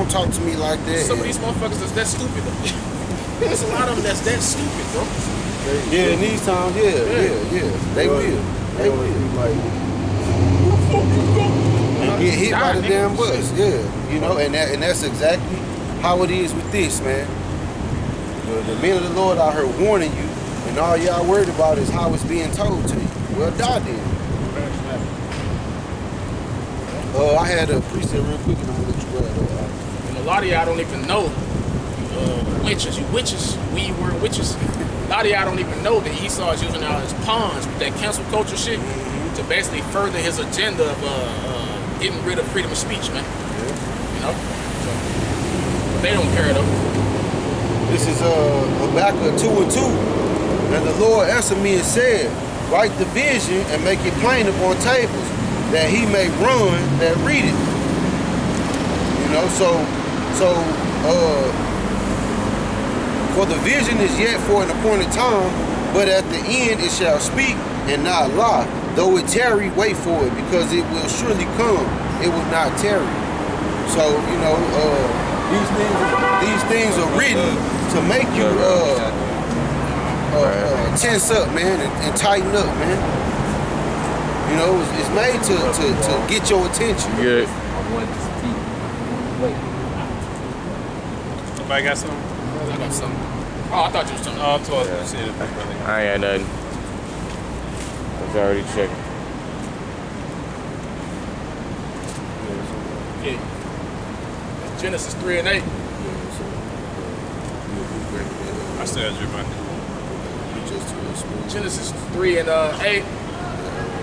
don't talk to me like that. Some of these motherfuckers is that stupid though. There's a lot of them that's that stupid, bro. Yeah, in these times, yeah. They will. They will. Like, and get hit by the damn bus, yeah. You know, and that's exactly how it is with this, man. The men of the Lord out here warning you, and all y'all worried about is how it's being told to you. Well, die then. I had a preset real quick, and I'm gonna let you grab it. And a lot of y'all don't even know. Witches, you witches, we were witches. A lot of y'all don't even know that Esau is using all his pawns with that cancel culture shit to basically further his agenda of getting rid of freedom of speech, man. You know? So, they don't care though. This is Habakkuk 2:2. And the Lord answered me and said, write the vision and make it plain upon tables, that he may run that read it. You know, for the vision is yet for an appointed time, but at the end it shall speak and not lie. Though it tarry, wait for it, because it will surely come. It will not tarry. So, you know, these things are written to make you tense up, man, and tighten up, man. You know, it's made to get your attention. yeah. Somebody got something? I got something. Oh, I thought you was talking. Oh, I'm talking. You said it, brother. I ain't had nothing. I was already checking. Yeah. Genesis 3:8. I still got to drink my Genesis 3:8.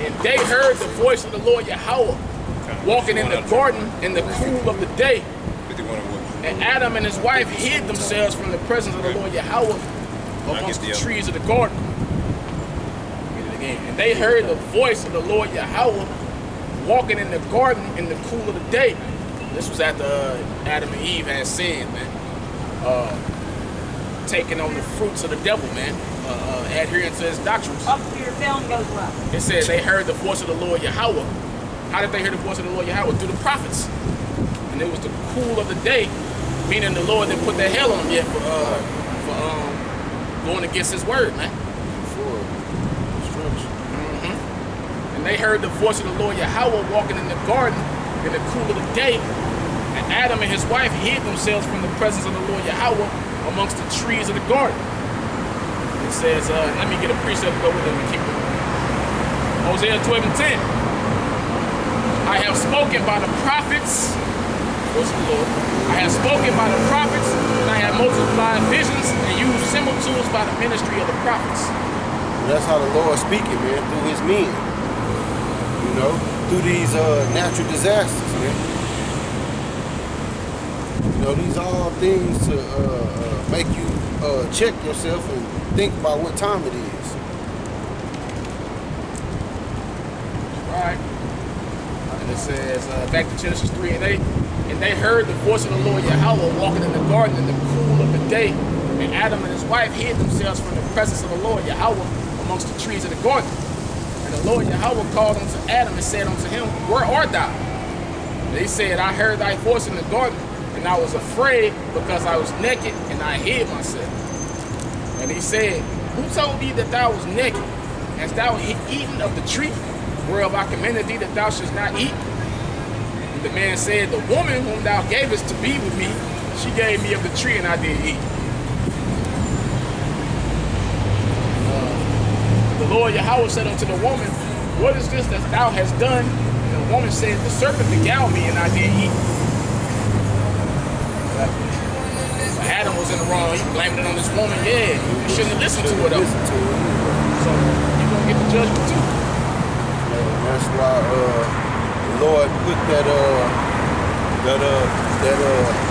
And they heard the voice of the Lord Yahweh walking in the garden in the cool of the day. 51 and what? And Adam and his wife hid themselves from the presence of the Lord Yahweh amongst the trees of the garden. Read it again. And they heard the voice of the Lord Yahweh walking in the garden in the cool of the day. This was after Adam and Eve had sinned, man. Taking on the fruits of the devil, man. Adhering to his doctrines. Up to your film goes well. It said they heard the voice of the Lord Yahweh. How did they hear the voice of the Lord Yahweh? Through the prophets. And it was the cool of the day, meaning the Lord didn't put that hell on them yet for going against his word, man. And they heard the voice of the Lord Yahweh walking in the garden in the cool of the day. And Adam and his wife hid themselves from the presence of the Lord Yahweh amongst the trees of the garden. It says, let me get a precept to go with it and keep it. Hosea 12:10. I have spoken by the prophets. What's the Lord? I have spoken by the prophets, and I have multiplied visions and used similitudes by the ministry of the prophets. That's how the Lord speaking, man, through his men. You know, through these natural disasters, man. You know, these are all things to make you check yourself and think about what time it is. Right. And it says, back to Genesis 3:8, and they heard the voice of the Lord Yahweh walking in the garden in the cool of the day, and Adam and his wife hid themselves from the presence of the Lord Yahweh amongst the trees of the garden. And the Lord Yahweh called unto Adam and said unto him, where art thou? And he said, I heard thy voice in the garden, and I was afraid because I was naked, and I hid myself. And he said, who told thee that thou was naked? Hast thou eaten of the tree whereof I commanded thee that thou shouldst not eat? And the man said, the woman whom thou gavest to be with me, she gave me of the tree, and I did eat. The Lord Yahweh said unto the woman, what is this that thou hast done? And the woman said, the serpent beguiled me, and I did eat. Adam was in the wrong. He blamed it on this woman. Yeah, you shouldn't have listened to her though. So you're gonna get the judgment too. And that's why the Lord put that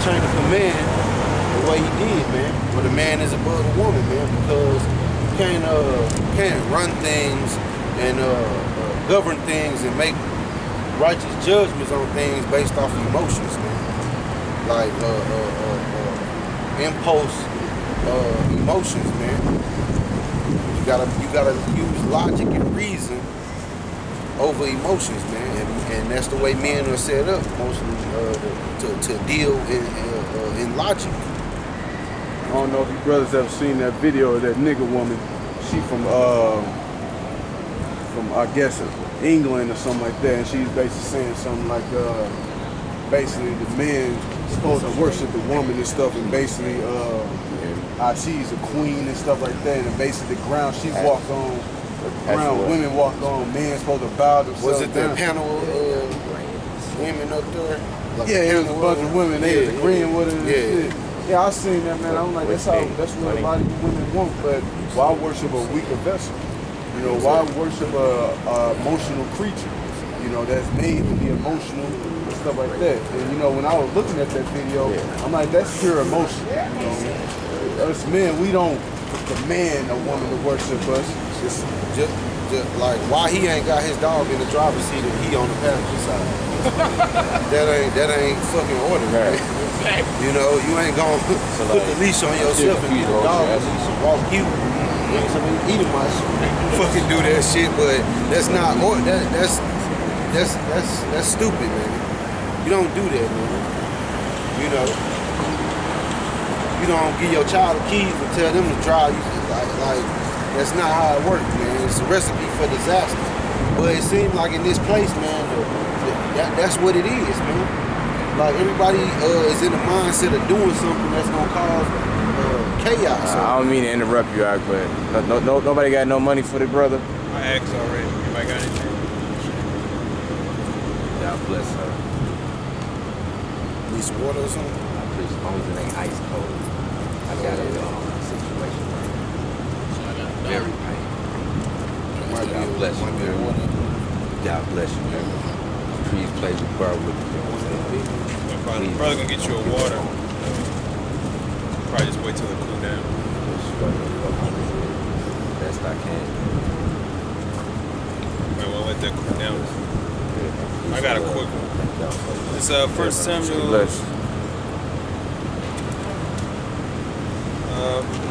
chain of command the way he did, man. Where the man is above the woman, man, because you can't run things and govern things and make righteous judgments on things based off emotions, man. Like impulse emotions, man. You gotta use logic and reason over emotions, man. And that's the way men are set up mostly to deal in logic. I don't know if you brothers ever seen that video of that nigga woman. She from I guess England or something like that, and she's basically saying something like basically the man supposed to worship the woman and stuff, and basically she's a queen and stuff like that, and basically the ground she walked on, the ground women walked on, men supposed to bow themselves. Was it that down. panel women up there? Like Yeah, it was a bunch of women. They was agreeing with it. And Yeah. shit. Yeah, I seen that, man. I'm like, that's what a lot of you women want. But why worship a weaker vessel? You know, why worship a emotional creature? You know, that's made to be emotional and stuff like that. And you know, when I was looking at that video, I'm like, that's pure emotion. You know, us men, we don't demand a woman to worship us. Just like why he ain't got his dog in the driver's seat and he on the passenger side. that ain't fucking order, man. You know, you ain't gonna put the leash on yourself and get a dog and walk you. Eat him, fucking do that shit, but that's not that's stupid, man. You don't do that, man. You know, you don't give your child the keys and tell them to drive. Like that's not how it works, man. It's a recipe for disaster. But it seems like in this place, man, that's what it is, man. Like everybody is in the mindset of doing something that's gonna cause chaos. I don't mean to interrupt you, Ak, but nobody got no money for the brother. I asked already. Anybody got anything? God bless her. Need some water or something? I preach as long as it ain't ice cold. I got a situation very painful. God bless you, man. God bless you, man. Please play the bar with me. The brother gonna get you a water. Probably just wait till it cool down. Best I can. Might want to let that cool down. I got a quick one. It's 1 Samuel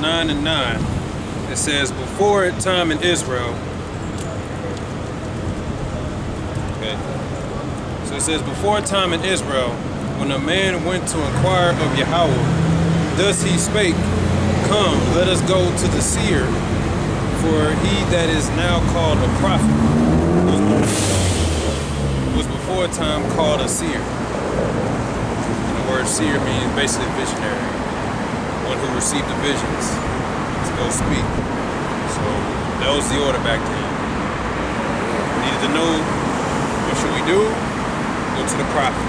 9:9. It says, before a time in Israel. Okay. So it says, before a time in Israel, when a man went to inquire of Yahweh, thus he spake, come, let us go to the seer, for he that is now called a prophet was before a time called a seer. And the word seer means basically visionary, one who received the visions to go speak. So that was the order back then. We needed to know, what should we do? Go to the prophet.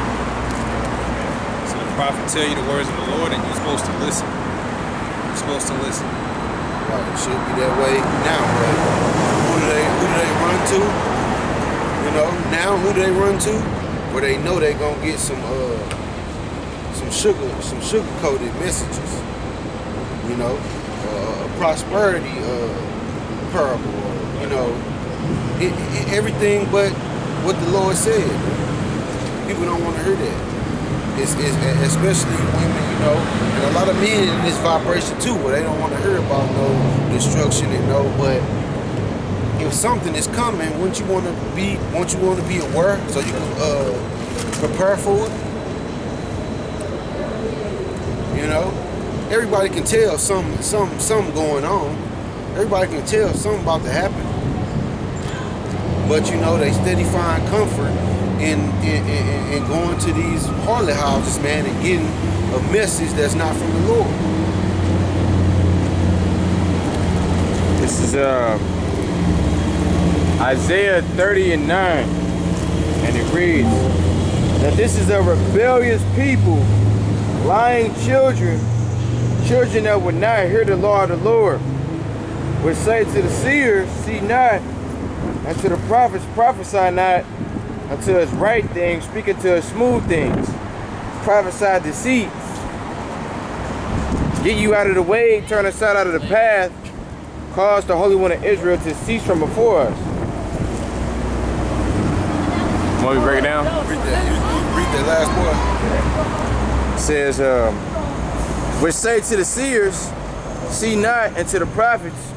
So the prophet tell you the words of the Lord and you're supposed to listen. You're supposed to listen. Right, it should be that way now, but who do they run to? You know, now who do they run to? Where they know they gonna get some sugar-coated messages. You know, a prosperity parable, or, you know, everything but what the Lord said. People don't want to hear that. It's especially women, you know, and a lot of men in this vibration too, where they don't want to hear about no destruction and no. But if something is coming, won't you want to be aware so you can prepare for it? You know, everybody can tell something going on. Everybody can tell something about to happen. But you know, they steady find comfort in going to these harlot houses, man, and getting a message that's not from the Lord. This is Isaiah 30:9, and it reads that this is a rebellious people, lying children that would not hear the law of the Lord, which say to the seers, see not, and to the prophets, prophesy not, unto us right things, speaking to us smooth things, prophesy deceits, get you out of the way, turn aside out of the path, cause the Holy One of Israel to cease from before us. Want me to break it down? Read that last part. It says, which say to the seers, see not, and to the prophets,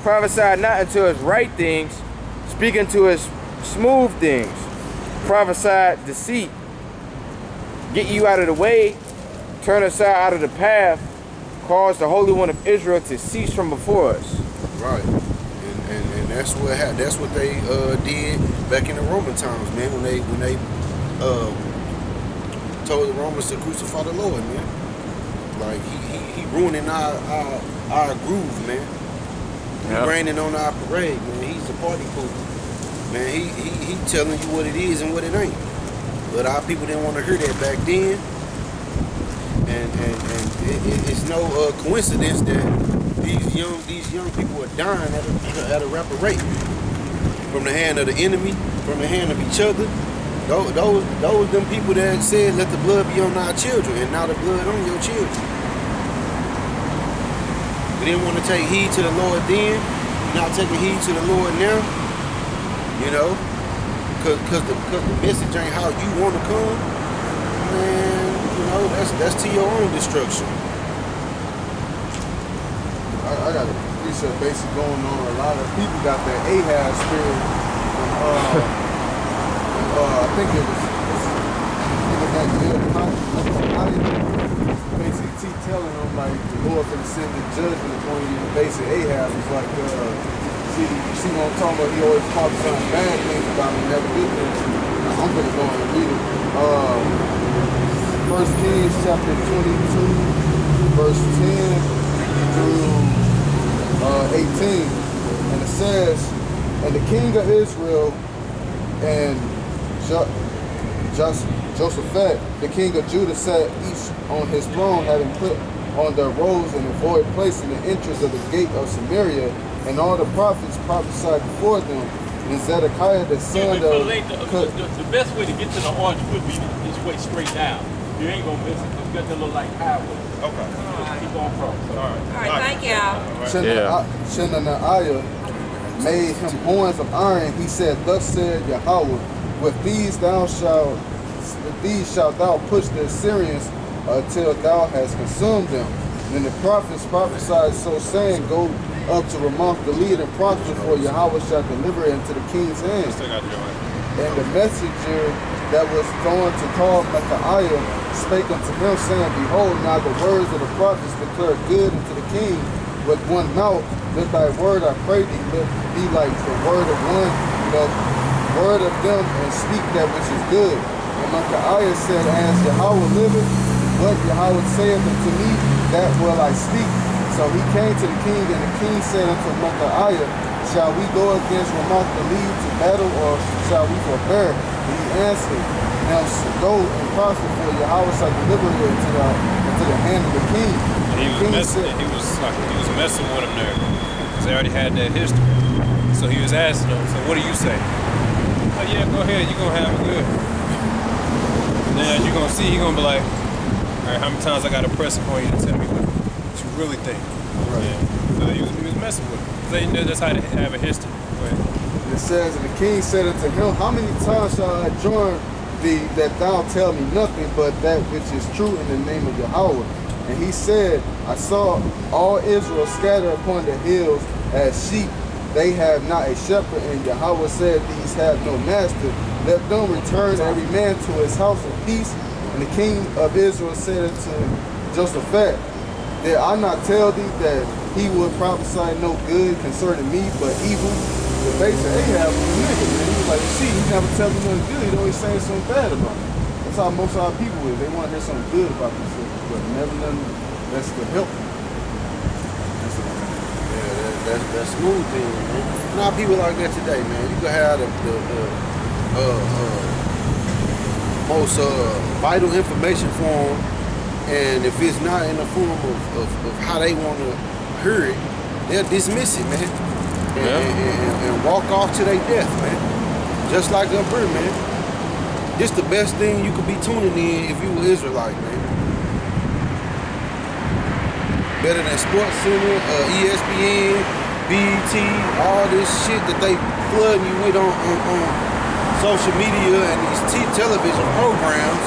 prophesy not unto us right things, speaking to us smooth things, prophesied deceit, get you out of the way, turn us out of the path, cause the Holy One of Israel to cease from before us. Right. And that's what that's what they did back in the Roman times, man, when they told the Romans to crucify the Lord, man. Like he ruining our groove, man. He raining on our parade, man. He's the party pooper. Man, he telling you what it is and what it ain't. But our people didn't want to hear that back then. And it's no coincidence that these young people are dying at a rapid rate from the hand of the enemy, from the hand of each other. Those them people that said let the blood be on our children, and now the blood on your children. We didn't want to take heed to the Lord then, not taking heed to the Lord now. You know, cause the message ain't how you want to come, man. You know, that's to your own destruction. I got a precept basic going on. A lot of people got that Ahab spirit. I think it was that basically telling them like the Lord for the sin and judgment upon you. Basic Ahab was like, see what I'm talking about? He always prophesying bad things about me, never good things. I'm gonna go and read it. 1 Kings chapter 22, verse 10 through 18, and it says, and the king of Israel and Josaphat, the king of Judah, sat each on his throne, having put on their robes and avoid place in the entrance of the gate of Samaria, and all the prophets prophesied before them. And Zedekiah, the son of... The best way to get to the arch would be this way straight down. You ain't gonna miss it. It's got that little like highway. Okay. Keep on across. All right, thank y'all. Shenaniah made him horns of iron. He said, thus said Yahweh, with these shalt thou push the Assyrians until thou hast consumed them. And the prophets prophesied so saying, go up to Ramoth Gilead and prosper, for Yahweh shall deliver it into the king's hands. And the messenger that was going to call Micaiah spake unto him, saying, behold, now the words of the prophets declare good unto the king with one mouth. Let thy word, I pray thee, let be like the word of one, the word of them, and speak that which is good. And Micaiah said, as Yahweh liveth, what Yahweh saith unto me, that will I speak. So he came to the king, and the king said unto Micaiah, shall we go against Ramoth Gilead to battle, or shall we forbear? And he answered, now go and prosper, for Yahweh shall deliver you into the hand of the king. And he was messing with him there, because they already had that history. So he was asking him, so what do you say? Oh yeah, go ahead, you're gonna have it good. And then as you're gonna see, he's gonna be like, all right, how many times I gotta press upon you to tell me what you really think? Right. Yeah. So he was messing with him. They know that's how they have a history. It says, and the king said unto him, how many times shall I adjourn thee that thou tell me nothing but that which is true in the name of Yahweh? And he said, I saw all Israel scattered upon the hills as sheep. They have not a shepherd. And Yahweh said, these have no master. Let them return every man to his house in peace. And the king of Israel said unto Josaphat, did I not tell thee that he would prophesy no good concerning me, but evil? The base of Ahab was a nigga, man. He was like, see, he never tell me nothing good. He always saying something bad about me. That's how most of our people is. They want to hear something good about themselves, but never nothing that's to help them. That's smooth thing, man. Not people like that today, man. You can have the most vital information for them, and if it's not in the form of how they want to hear it, they'll dismiss it, man, and walk off to their death, man. Just like up here, man. This the best thing you could be tuning in if you were Israelite, man. Better than Sports Center, ESPN, BET, all this shit that they flooding you with on social media and these television programs.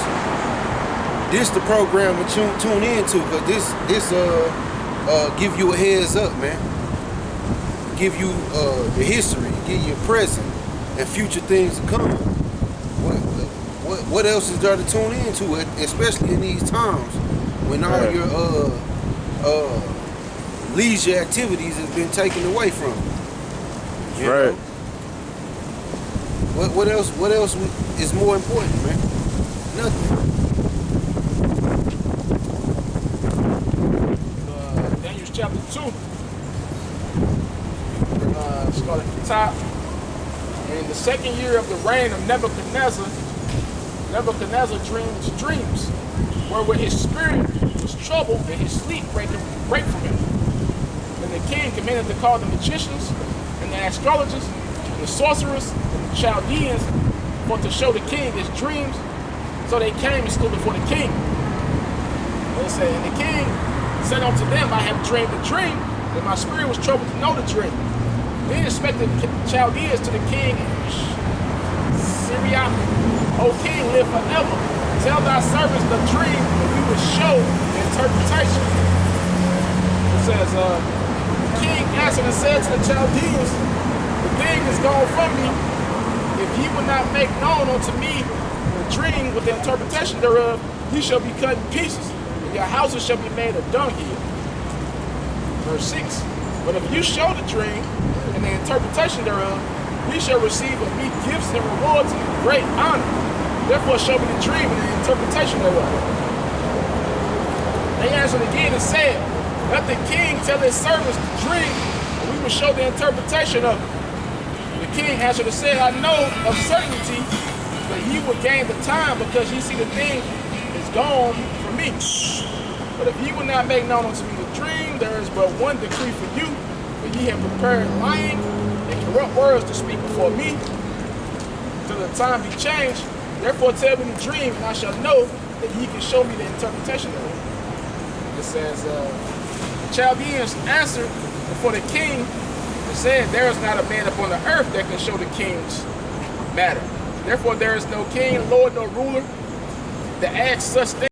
This the program that you tune into, because this give you a heads up, man. Give you the history, give you present and future things to come. What what else is there to tune into, especially in these times when all your leisure activities has been taken away from you? Right. Know? What else is more important, man? Nothing. Daniel chapter 2. Start at the top. In the second year of the reign of Nebuchadnezzar dreamed dreams, wherewith his spirit was troubled and his sleep break from him. And the king commanded to call the magicians and the astrologers and the sorcerers and the Chaldeans for to show the king his dreams. So they came and stood before the king. They said, and the king said unto them, I have dreamed a dream, and my spirit was troubled to know the dream. Then spake the Chaldeans to the king, Syria, O king, live forever. Tell thy servants the dream, and we will show the interpretation. It says, the king answered and said to the Chaldeans, the thing is gone from me. If ye will not make known unto me the dream with the interpretation thereof, ye shall be cut in pieces, and your houses shall be made a dunghill. Verse 6, but if you show the dream and the interpretation thereof, ye shall receive of me gifts and rewards and great honor. Therefore show me the dream and the interpretation thereof. They answered again and said, let the king tell his servants the dream, and we will show the interpretation of it. The king answered and said, I know of certainty that ye will gain the time, because ye see the thing is gone from me. But if ye will not make known unto me the dream, there is but one decree for you, for ye have prepared lying and corrupt words to speak before me, till the time be changed. Therefore tell me the dream, and I shall know that ye can show me the interpretation of it. It says, the Chaldeans answered before the king and said, there is not a man upon the earth that can show the king's matter. Therefore there is no king, lord, nor ruler that asks such things.